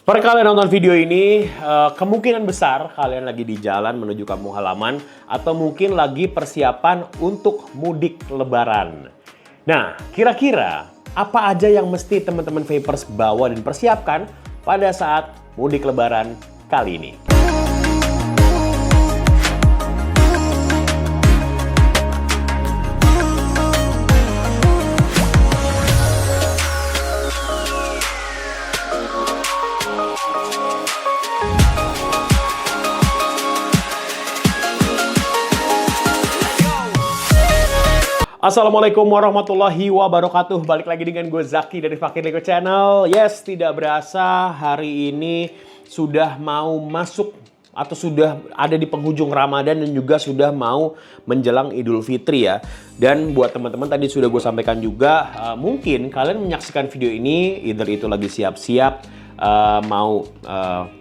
Seperti kalian nonton video ini, kemungkinan besar kalian lagi di jalan menuju kampung halaman atau mungkin lagi persiapan untuk mudik lebaran. Nah, kira-kira apa aja yang mesti teman-teman Vapers bawa dan persiapkan pada saat mudik lebaran kali ini? Assalamualaikum warahmatullahi wabarakatuh. Balik lagi dengan gue Zaki dari Fakir Lego Channel. Yes, tidak berasa hari ini sudah mau masuk atau sudah ada di penghujung Ramadan dan juga sudah mau menjelang Idul Fitri ya. Dan buat teman-teman tadi sudah gue sampaikan juga, mungkin kalian menyaksikan video ini either itu lagi siap-siap mau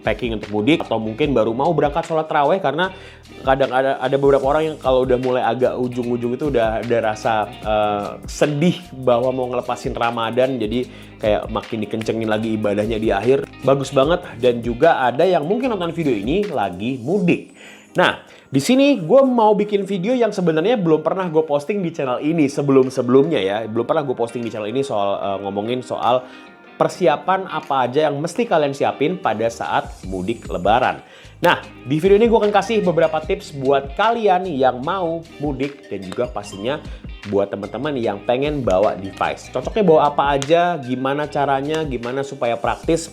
packing untuk mudik atau mungkin baru mau berangkat sholat taraweh, karena kadang ada beberapa orang yang kalau udah mulai agak ujung-ujung itu udah ada rasa sedih bahwa mau ngelepasin Ramadan, jadi kayak makin dikencengin lagi ibadahnya di akhir. Bagus banget. Dan juga ada yang mungkin nonton video ini lagi mudik. Nah, di sini gue mau bikin video yang sebenarnya belum pernah gue posting di channel ini sebelum-sebelumnya ya. Belum pernah gue posting di channel ini soal ngomongin soal persiapan apa aja yang mesti kalian siapin pada saat mudik lebaran. Nah, di video ini gue akan kasih beberapa tips buat kalian yang mau mudik dan juga pastinya buat teman-teman yang pengen bawa device. Cocoknya bawa apa aja, gimana caranya, gimana supaya praktis.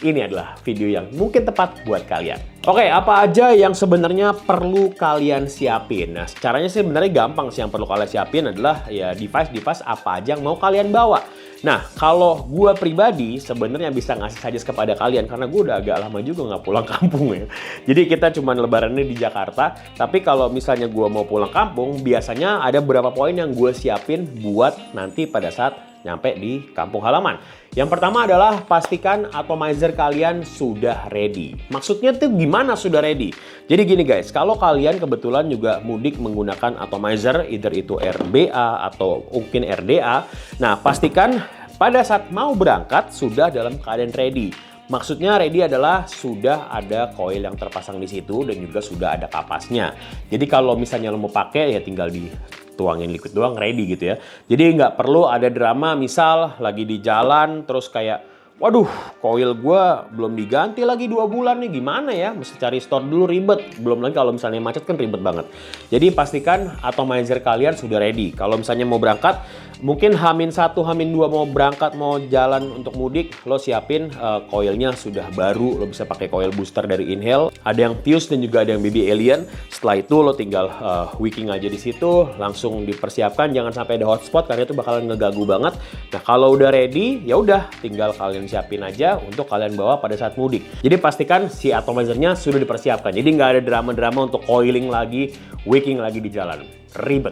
Ini adalah video yang mungkin tepat buat kalian. Oke, apa aja yang sebenarnya perlu kalian siapin? Nah, caranya sih sebenarnya gampang sih. Yang perlu kalian siapin adalah ya device apa aja yang mau kalian bawa. Nah, kalau gue pribadi sebenarnya bisa ngasih suggest kepada kalian karena gue udah agak lama juga nggak pulang kampung ya. Jadi kita cuma lebarannya di Jakarta. Tapi kalau misalnya gue mau pulang kampung, biasanya ada beberapa poin yang gue siapin buat nanti pada saat nyampe di kampung halaman. Yang pertama adalah pastikan atomizer kalian sudah ready. Maksudnya tuh gimana sudah ready? Jadi gini guys, kalau kalian kebetulan juga mudik menggunakan atomizer, either itu RBA atau mungkin RDA, nah pastikan pada saat mau berangkat sudah dalam keadaan ready. Maksudnya ready adalah sudah ada coil yang terpasang di situ dan juga sudah ada kapasnya. Jadi kalau misalnya lo mau pakai ya tinggal dituangin liquid doang, ready gitu ya. Jadi nggak perlu ada drama misal lagi di jalan terus kayak waduh, coil gue belum diganti lagi 2 bulan nih, gimana ya? Mesti cari store dulu, ribet. Belum lagi kalau misalnya macet kan ribet banget. Jadi pastikan atomizer kalian sudah ready. Kalau misalnya mau berangkat, mungkin H-1, H-2 mau berangkat, mau jalan untuk mudik, lo siapin coilnya sudah baru. Lo bisa pakai coil booster dari Inhale. Ada yang Fuse dan juga ada yang Baby Alien. Setelah itu lo tinggal wicking aja di situ, langsung dipersiapkan. Jangan sampai ada hotspot karena itu bakalan ngeganggu banget. Nah, kalau udah ready, ya udah tinggal kalian siapin aja untuk kalian bawa pada saat mudik. Jadi pastikan si atomizernya sudah dipersiapkan. Jadi nggak ada drama-drama untuk coiling lagi, wicking lagi di jalan. Ribet.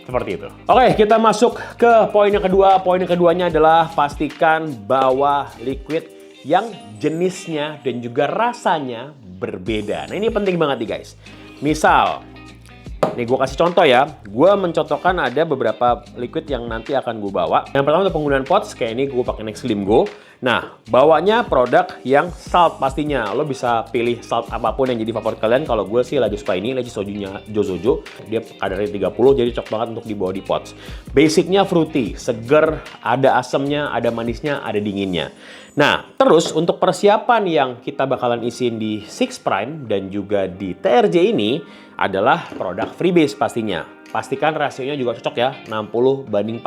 Seperti itu. Oke, kita masuk ke poin yang kedua. Poin yang keduanya adalah pastikan bawa liquid yang jenisnya dan juga rasanya berbeda. Nah, ini penting banget nih guys. Misal, nih gue kasih contoh ya. Gue mencontohkan ada beberapa liquid yang nanti akan gue bawa. Yang pertama untuk penggunaan pots, kayak ini gue pakai Nextlim Go. Nah, bawanya produk yang salt pastinya. Lo bisa pilih salt apapun yang jadi favorit kalian. Kalau gue sih lagi suka ini, lagi sojunya Jozojo. Dia kadarnya 30, jadi cocok banget untuk dibawa di pots. Basicnya fruity, seger, ada asamnya, ada manisnya, ada dinginnya. Nah, terus untuk persiapan yang kita bakalan isiin di Six Prime dan juga di TRJ ini adalah produk freebase pastinya. Pastikan rasionya juga cocok ya, 60:40.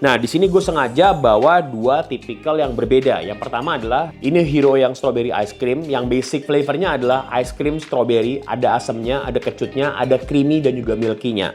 Nah, di sini gue sengaja bawa 2 tipikal yang berbeda. Yang pertama adalah ini Hero yang strawberry ice cream, yang basic flavornya adalah ice cream strawberry, ada asamnya, ada kecutnya, ada creamy dan juga milky-nya.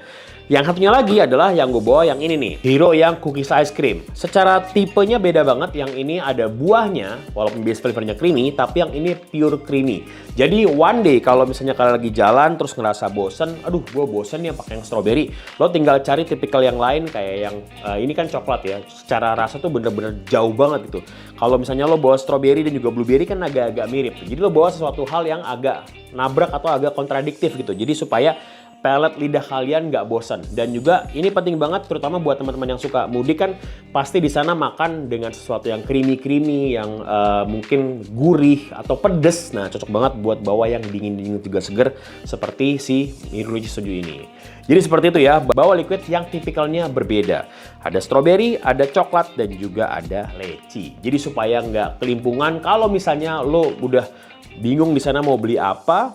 Yang satunya lagi adalah yang gue bawa yang ini nih, Hero yang cookies ice cream. Secara tipenya beda banget, yang ini ada buahnya, walaupun base flavornya creamy, tapi yang ini pure creamy. Jadi one day kalau misalnya kalian lagi jalan terus ngerasa bosen, aduh gue bosen ya pakai yang strawberry, lo tinggal cari tipikal yang lain kayak yang ini kan coklat ya. Secara rasa tuh bener-bener jauh banget gitu. Kalau misalnya lo bawa strawberry dan juga blueberry kan agak-agak mirip. Jadi lo bawa sesuatu hal yang agak nabrak atau agak kontradiktif gitu. Jadi supaya pelet lidah kalian nggak bosan. Dan juga ini penting banget, terutama buat teman-teman yang suka mudik kan, pasti di sana makan dengan sesuatu yang creamy, yang mungkin gurih atau pedes. Nah, cocok banget buat bawa yang dingin-dingin juga seger seperti si Mirucci Soju ini. Jadi seperti itu ya, bawa liquid yang tipikalnya berbeda. Ada strawberry, ada coklat, dan juga ada leci. Jadi supaya nggak kelimpungan kalau misalnya lo udah bingung di sana mau beli apa,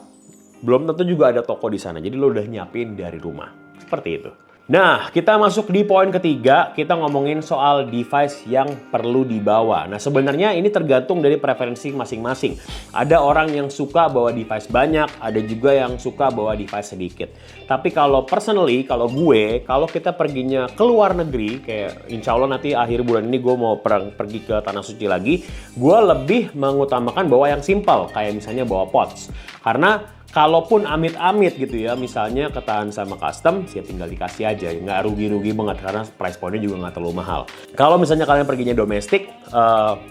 belum tentu juga ada toko di sana. Jadi lo udah nyiapin dari rumah. Seperti itu. Nah, kita masuk di poin ketiga, kita ngomongin soal device yang perlu dibawa. Nah, sebenarnya ini tergantung dari preferensi masing-masing. Ada orang yang suka bawa device banyak, ada juga yang suka bawa device sedikit. Tapi kalau personally, kalau kita perginya ke luar negeri, kayak insya Allah nanti akhir bulan ini gue mau pergi ke Tanah Suci lagi, gue lebih mengutamakan bawa yang simple, kayak misalnya bawa pods. Karena kalaupun amit-amit gitu ya, misalnya ketahan sama custom, ya tinggal dikasih aja. Nggak rugi-rugi banget karena price point-nya juga nggak terlalu mahal. Kalau misalnya kalian perginya domestik,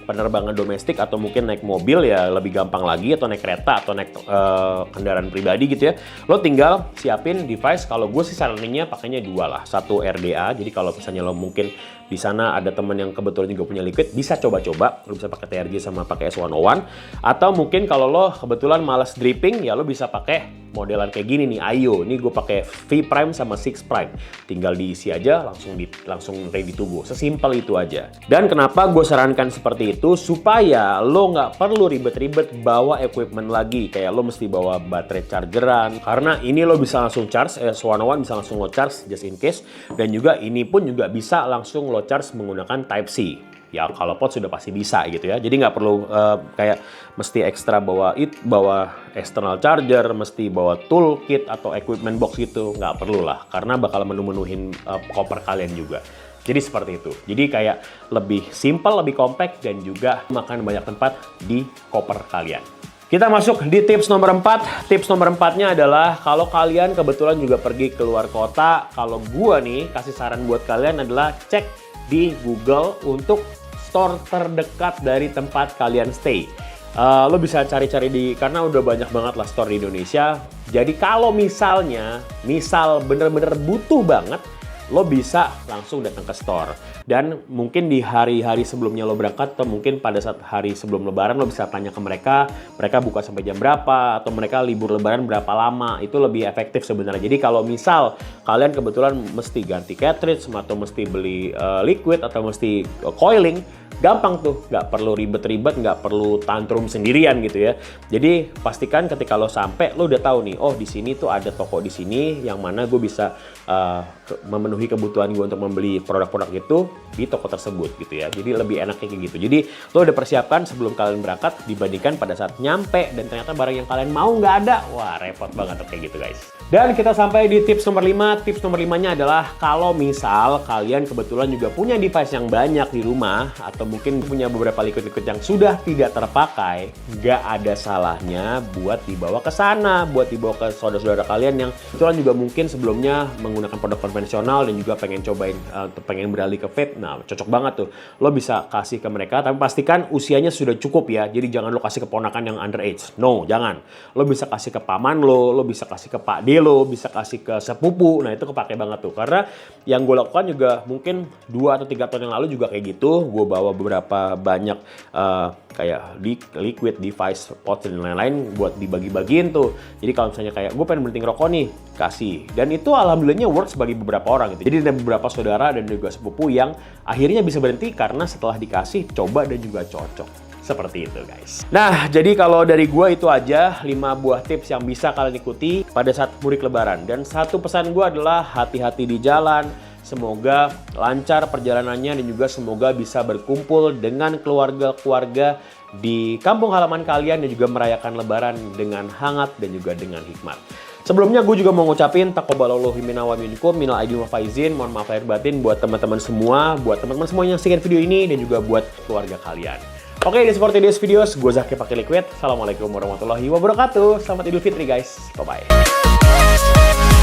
penerbangan domestik atau mungkin naik mobil ya lebih gampang lagi, atau naik kereta atau naik kendaraan pribadi gitu ya. Lo tinggal siapin device, kalau gue sih saraninnya pakainya dua lah. Satu RDA, jadi kalau misalnya lo mungkin di sana ada temen yang kebetulan juga punya liquid, bisa coba-coba. Lo bisa pakai TRG sama pakai S101. Atau mungkin kalau lo kebetulan malas dripping, ya lo bisa pakai modelan kayak gini nih, Ayo. Ini gue pakai V Prime sama 6 Prime. Tinggal diisi aja, langsung ready to go. Sesimpel itu aja. Dan kenapa gue sarankan seperti itu? Supaya lo nggak perlu ribet-ribet bawa equipment lagi. Kayak lo mesti bawa baterai chargeran. Karena ini lo bisa langsung charge, S101 bisa langsung lo charge just in case. Dan juga ini pun juga bisa langsung lo charge menggunakan Type-C. Ya kalau pot sudah pasti bisa gitu ya. Jadi nggak perlu kayak mesti ekstra bawa external charger, mesti bawa toolkit atau equipment box gitu. Nggak perlu lah, karena bakal menu-menuhin koper kalian juga. Jadi seperti itu. Jadi kayak lebih simple, lebih compact, dan juga makan banyak tempat di koper kalian. Kita masuk di tips nomor 4. Tips nomor 4-nya adalah kalau kalian kebetulan juga pergi keluar kota, kalau gua nih kasih saran buat kalian adalah cek di Google untuk store terdekat dari tempat kalian stay. Lo bisa cari-cari karena udah banyak banget lah store di Indonesia. Jadi kalau misal bener-bener butuh banget, lo bisa langsung datang ke store. Dan mungkin di hari-hari sebelumnya lo berangkat, atau mungkin pada saat hari sebelum lebaran, lo bisa tanya ke mereka buka sampai jam berapa, atau mereka libur lebaran berapa lama. Itu lebih efektif sebenarnya. Jadi kalau misal kalian kebetulan mesti ganti cartridge, atau mesti beli liquid, atau mesti coiling, gampang tuh, nggak perlu ribet-ribet, nggak perlu tantrum sendirian gitu ya. Jadi pastikan ketika lo sampai, lo udah tahu nih, oh di sini tuh ada toko di sini yang mana gue bisa memenuhi kebutuhan gue untuk membeli produk-produk itu di toko tersebut gitu ya. Jadi lebih enaknya kayak gitu. Jadi lo udah persiapkan sebelum kalian berangkat dibandingkan pada saat nyampe dan ternyata barang yang kalian mau nggak ada. Wah, repot banget tuh kayak gitu guys. Dan kita sampai di tips nomor 5. Tips nomor 5-nya adalah kalau misal kalian kebetulan juga punya device yang banyak di rumah, atau mungkin punya beberapa liquid-liquid yang sudah tidak terpakai, nggak ada salahnya buat dibawa ke sana, buat dibawa ke saudara-saudara kalian yang kebetulan juga mungkin sebelumnya menggunakan produk konvensional dan juga pengen cobain, pengen beralih ke vape. Nah, cocok banget tuh. Lo bisa kasih ke mereka, tapi pastikan usianya sudah cukup ya. Jadi jangan lo kasih ke ponakan yang underage. No, jangan. Lo bisa kasih ke paman lo bisa kasih ke pak de lo, bisa kasih ke sepupu. Nah, itu kepake banget tuh. Karena yang gue lakukan juga mungkin 2 atau 3 tahun yang lalu juga kayak gitu. Gue bawa beberapa banyak kayak liquid device, pot dan lain-lain buat dibagi-bagiin tuh. Jadi kalau misalnya kayak gue pengen berhenti ngerokok nih, kasih. Dan itu alhamdulillahnya works bagi beberapa orang gitu. Jadi ada beberapa saudara dan juga sepupu yang akhirnya bisa berhenti karena setelah dikasih, coba dan juga cocok. Seperti itu guys. Nah, jadi kalau dari gua itu aja 5 buah tips yang bisa kalian ikuti pada saat mudik lebaran. Dan satu pesan gua adalah hati-hati di jalan. Semoga lancar perjalanannya dan juga semoga bisa berkumpul dengan keluarga-keluarga di kampung halaman kalian dan juga merayakan lebaran dengan hangat dan juga dengan hikmat. Sebelumnya gue juga mau ngucapin taqabbalallahu minna wa minkum minal aidin wal faizin. Mohon maaf lahir batin buat teman-teman semua, yang saksikan video ini dan juga buat keluarga kalian. Oke, seperti this videos, gue Zaki pakai liquid. Assalamualaikum warahmatullahi wabarakatuh. Selamat Idul Fitri guys. Bye-bye.